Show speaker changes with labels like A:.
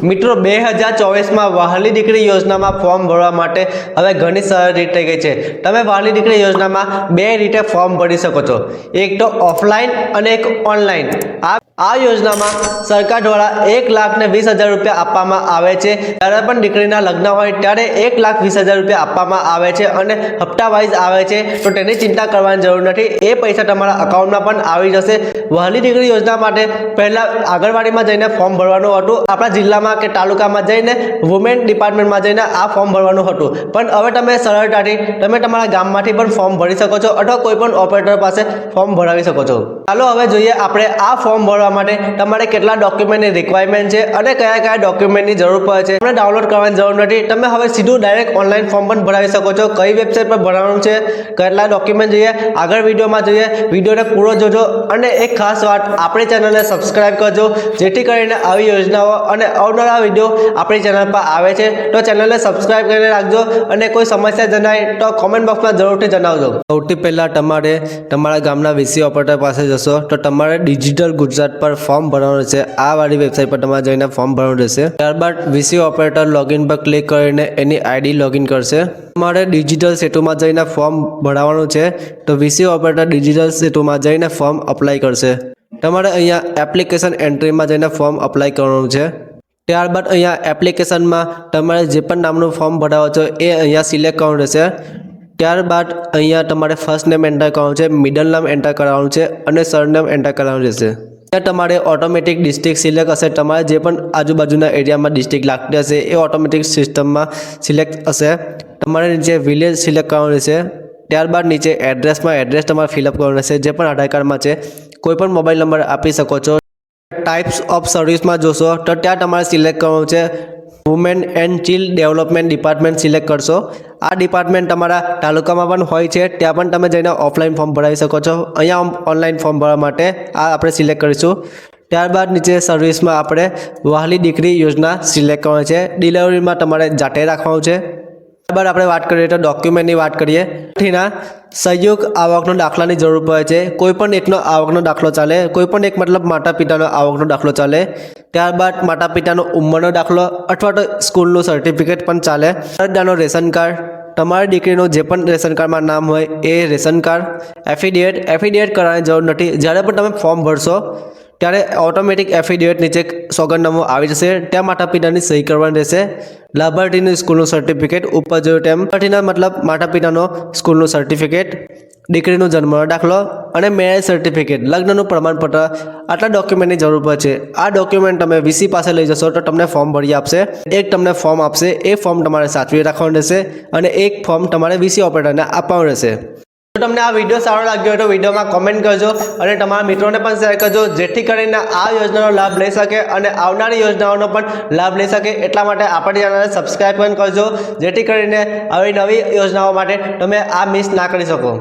A: મિત્રો 2024 વહાલી દીકરી યોજનામાં ફોર્મ ભરવા માટે હવે ઘણી સરળ રીત થઈ ગઈ છે। તમે વહાલી દીકરી યોજનામાં બે રીતે ફોર્મ ભરી શકો છો, એક તો ઓફલાઈન અને એક ઓનલાઈન। આ યોજનામાં સરકાર દ્વારા 1,20,000 રૂપિયા આપવામાં આવે છે। જ્યારે પણ દીકરીના લગ્ન હોય ત્યારે 1,20,000 રૂપિયા આપવામાં આવે છે અને હપ્તા વાઇઝ આવે છે, તો તેની ચિંતા કરવાની જરૂર નથી। એ પૈસા તમારા અકાઉન્ટમાં પણ આવી જશે। વહાલી દીકરી યોજના માટે પહેલા આંગણવાડીમાં જઈને ફોર્મ ભરવાનું હતું, આપણા જિલ્લામાં કે તાલુકામાં જઈને વુમેન ડિપાર્ટમેન્ટમાં જઈને આ ફોર્મ ભરવાનું હતું, પણ હવે તમે સરળતાથી તમે તમારા ગામમાંથી પણ ફોર્મ ભરી શકો છો અથવા કોઈ પણ ઓપરેટર પાસે ફોર્મ ભરાવી શકો છો। ચાલો હવે જોઈએ આપણે આ ફોર્મ ભરવા માટે તમારે કેટલા ડોક્યુમેન્ટની રિક્વાયરમેન્ટ છે અને કયા કયા ડોક્યુમેન્ટની જરૂર પડે છે। તમને ડાઉનલોડ કરવાની જરૂર નથી, તમે હવે સીધું ડાયરેક્ટ ઓનલાઈન ફોર્મ પણ ભરાવી શકો છો। કઈ વેબસાઇટ પર ભરવાનું છે, કેટલા ડોક્યુમેન્ટ જોઈએ, આગળ વિડીયોમાં જોઈએ। વિડીયોને પૂરો જોજો અને એક ખાસ વાત, આપણી ચેનલને સબસ્ક્રાઇબ કરજો, જેથી કરીને આવી યોજનાઓ અને અવનવા વિડીયો આપણી ચેનલ પર આવે છે। તો ચેનલને સબસ્ક્રાઇબ કરીને રાખજો અને કોઈ સમસ્યા જણાય તો કોમેન્ટ બોક્સમાં જરૂરથી જણાવજો। સૌથી પહેલાં તમારે તમારા ગામના વીસી ઓપરેટર પાસે જશો તો તમારે ડિજિટલ ગુજરાત પર ફોર્મ ભરવાનું છે। આ વાળી વેબસાઇટ પર તમારે જઈને ફોર્મ ભરવાનું રહેશે। ત્યારબાદ વીસી ઓપરેટર લોગિન પર ક્લિક કરીને એની આઈડી લોગિન કરશે। તમારે ડિજિટલ સેતુમાં જઈને ફોર્મ ભરાવવાનું છે, તો વીસી ઓપરેટર ડિજિટલ સેતુમાં જઈને ફોર્મ અપ્લાય કરશે। તમારે અહીંયા એપ્લિકેશન એન્ટ્રીમાં જઈને ફોર્મ અપ્લાય કરવાનું છે। ત્યારબાદ અહીંયા એપ્લિકેશનમાં તમારે જે પણ નામનું ફોર્મ ભરાવો છો એ અહીંયા સિલેક્ટ કરવાનું રહેશે। ત્યારબાદ અહીંયા તમારે ફર્સ્ટ નેમ એન્ટર કરવાનું છે, મિડલ નામ એન્ટર કરવાનું છે અને સરનેમ એન્ટર કરવાનું રહેશે। ત્યાં તમારે ઓટોમેટિક ડિસ્ટ્રિક્ટ સિલેક્ટ હશે, તમારે જે પણ આજુબાજુના એરિયામાં ડિસ્ટ્રિક્ટ લાગતી હશે એ ઓટોમેટિક સિસ્ટમમાં સિલેક્ટ હશે। તમારે નીચે વિલેજ સિલેક્ટ કરવાનું રહેશે। ત્યારબાદ નીચે એડ્રેસમાં એડ્રેસ તમારે ફિલઅપ કરવાનું રહેશે, જે પણ આધાર કાર્ડમાં છે। કોઈ પણ મોબાઈલ નંબર આપી શકો છો। ટાઈપ્સ ઓફ સર્વિસમાં જોશો તો ત્યાં તમારે સિલેક્ટ કરવાનું છે women and child development department select કરશો। આ ડિપાર્ટમેન્ટ તમારા તાલુકામાં પણ હોય છે, ત્યાં પણ તમે જઈને ઓફલાઈન ફોર્મ ભરાવી શકો છો। અહીંયા ઓનલાઈન ફોર્મ ભરવા માટે આ આપણે સિલેક્ટ કરીશું। ત્યારબાદ નીચે સર્વિસમાં આપણે વહાલી દીકરી યોજના સિલેક્ટ કરવાની છે। ડિલિવરીમાં તમારે જાતે રાખવાનું છે। ત્યારબાદ આપણે વાત કરીએ તો ડોક્યુમેન્ટની વાત કરીએ, તેના સંયુક્ત આવકનો દાખલાની જરૂર પડે છે। કોઈ પણ એકનો આવકનો દાખલો ચાલે, કોઈ પણ એક મતલબ માતા પિતાનો આવકનો દાખલો ચાલે। ત્યારબાદ માતા પિતાનો ઉંમરનો દાખલો અથવા તો સ્કૂલનું સર્ટિફિકેટ પણ ચાલે। અરજદારનો રેશન કાર્ડ, તમારી દીકરીનું જે પણ રેશન કાર્ડમાં નામ હોય એ રેશન કાર્ડ। એફિડેવિટ કરવાની જરૂર નથી, જ્યારે પણ તમે ફોર્મ ભરશો ત્યારે ઓટોમેટિક એફિડેવિટ નીચે સોગંદનામું આવી જશે, ત્યાં માતા પિતાની સહી કરવાની રહેશે। લાભાર્થીની સ્કૂલનું સર્ટિફિકેટ ઉપર જોયું તેમ, લાભાર્થીના મતલબ માતા પિતાનો સ્કૂલનું સર્ટિફિકેટ, દીકરીનો જન્મનો દાખલો અને મેરેજ સર્ટિફિકેટ, લગ્નનું પ્રમાણપત્ર, આટલા ડોક્યુમેન્ટની જરૂર પડે છે। આ ડોક્યુમેન્ટ તમે વીસી પાસે લઈ જશો તો તમને ફોર્મ ભરી આપશે। એક તમને ફોર્મ આપશે, એ ફોર્મ તમારે સાચવી રાખવાનું રહેશે અને એક ફોર્મ તમારે વીસી ઓપરેટરને આપવાનું રહેશે। જો તમને આ વિડીયો સારો લાગ્યો હોય તો વિડીયોમાં કોમેન્ટ કરજો અને તમારા મિત્રોને પણ શેર કરજો, જેથી કરીને આ યોજનાનો લાભ લઈ શકે અને આવનારી યોજનાઓનો પણ લાભ લઈ શકે। એટલા માટે આપણી ચેનલને સબસ્ક્રાઇબ પણ કરજો, જેથી કરીને આવી નવી યોજનાઓ માટે તમે આ મિસ ના કરી શકો।